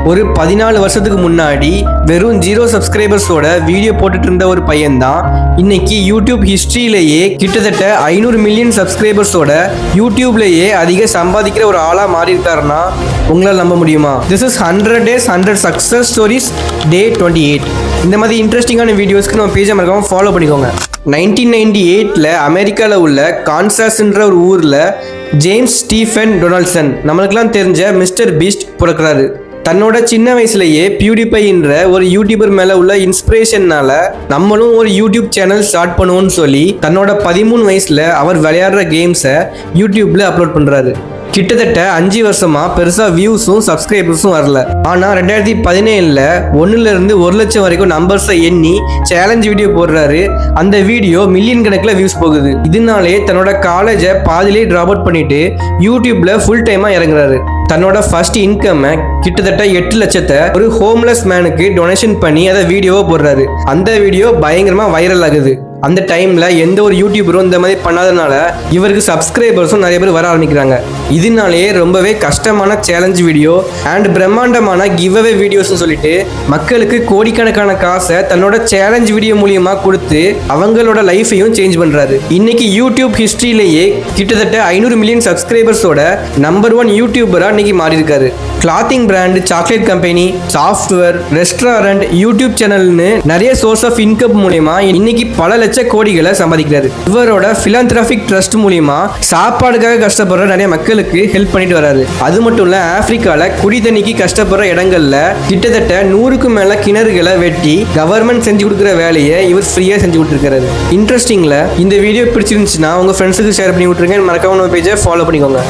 ஒரு 14 வருஷத்துக்கு முன்னாடி வெறும் 0 சப்ஸ்கிரைபர்ஸோட வீடியோ போட்டுட்டு இருந்த ஒரு பையன் தான் இன்னைக்கு யூடியூப் ஹிஸ்டரியிலேயே கிட்டத்தட்ட 500 மில்லியன் சப்ஸ்கிரைபர்ஸோட யூடியூப்லேயே அதிக சம்பாதிக்கிற ஒரு ஆளாக மாறி இருக்காருன்னா உங்களால் நம்ப முடியுமா? This is 100 days 100 success stories day 28. இந்த மாதிரி இன்ட்ரெஸ்டிங்கான வீடியோஸ்க்கு நம்ம பேஜை மறக்காம ஃபாலோ பண்ணிக்கோங்க. 1998 அமெரிக்காவில் உள்ள கான்சாஸ்ன்ற ஒரு ஊரில் ஜேம்ஸ் ஸ்டீஃபன் டொனால்ட்சன், நம்மளுக்கெல்லாம் தெரிஞ்ச மிஸ்டர் பீஸ்ட், பிறக்கிறாரு. தன்னோட சின்ன வயசுலேயே பியூடிஃபைன்ற ஒரு யூடியூபர் மேலே உள்ள இன்ஸ்பிரேஷன்னால நம்மளும் ஒரு யூடியூப் சேனல் ஸ்டார்ட் பண்ணுவோம்னு சொல்லி தன்னோட 13 வயசில் அவர் விளையாடுற கேம்ஸை யூடியூப்பில் அப்லோட் பண்ணுறாரு. கிட்டத்தட்ட 5 வருஷமா பெருசா வியூஸும் சப்ஸ்கிரைபர்ஸும் வரல. ஆனா 2017 1 லட்சம் வரைக்கும் நம்பர்ஸை எண்ணி சேலஞ்ச் வீடியோ போடுறாரு. அந்த வீடியோ மில்லியன் கணக்கில் வியூஸ் போகுது. இதனாலே தன்னோட காலேஜை பாதிலே டிராப் அவுட் பண்ணிட்டு யூடியூப்ல ஃபுல் டைமா இறங்குறாரு. தன்னோட ஃபர்ஸ்ட் இன்கம் கிட்டத்தட்ட 8 லட்சத்தை ஒரு ஹோம்லெஸ் மேனுக்கு டொனேஷன் பண்ணி அதை வீடியோவை போடுறாரு. அந்த வீடியோ பயங்கரமா வைரல் ஆகுது. அந்த டைம்ல எந்த ஒரு யூடியூபரும் இந்த மாதிரி பண்ணாதனால இவருக்கு சப்ஸ்கிரைபர்ஸும் நிறைய பேர் வர ஆரம்பிக்கிறாங்க. இதனாலேயே ரொம்பவே கஷ்டமான சேலஞ்ச் வீடியோ அண்ட் பிரம்மாண்டமான கிவ் அவே வீடியோஸ்னு சொல்லிட்டு மக்களுக்கு கோடிக்கணக்கான காசை தன்னோட சேலஞ்ச் வீடியோ மூலியமா கொடுத்து அவங்களோட லைஃபையும் சேஞ்ச் பண்றாரு. இன்னைக்கு யூடியூப் ஹிஸ்டரியிலேயே கிட்டத்தட்ட 500 மில்லியன் சப்ஸ்கிரைபர்ஸோட நம்பர் 1 யூடியூபரா இன்னைக்கு மாறி இருக்காரு. Clothing brand, chocolate company, software, restaurant, YouTube சேனல்னு நிறைய சோர்ஸ் ஆஃப் இன்கம் மூலியமா இன்னைக்கு பல லட்ச கோடிகளை சம்பாதிக்கிறாரு. இவரோட பிலாந்திராபிக் ட்ரஸ்ட் மூலியமா சாப்பாடுக்காக கஷ்டப்படுற நிறைய மக்களுக்கு ஹெல்ப் பண்ணிட்டு வராரு. அது மட்டும் இல்ல, ஆப்பிரிக்கால குடி தண்ணிக்கு கஷ்டப்படுற இடங்கள்ல கிட்டத்தட்ட 100க்கும் மேல கிணறுகளை வெட்டி கவர்மெண்ட் செஞ்சு கொடுக்குற வேலையை இவர் ஃப்ரீயா செஞ்சு கொடுத்துருக்காரு. இன்ட்ரெஸ்டிங்ல இந்த வீடியோ பிடிச்சிருந்துச்சுன்னா உங்க ஃப்ரெண்ட்ஸுக்கு ஷேர் பண்ணி விட்டுருங்க. மறக்காம நம்ம பேஜை ஃபாலோ பண்ணிக்கோங்க.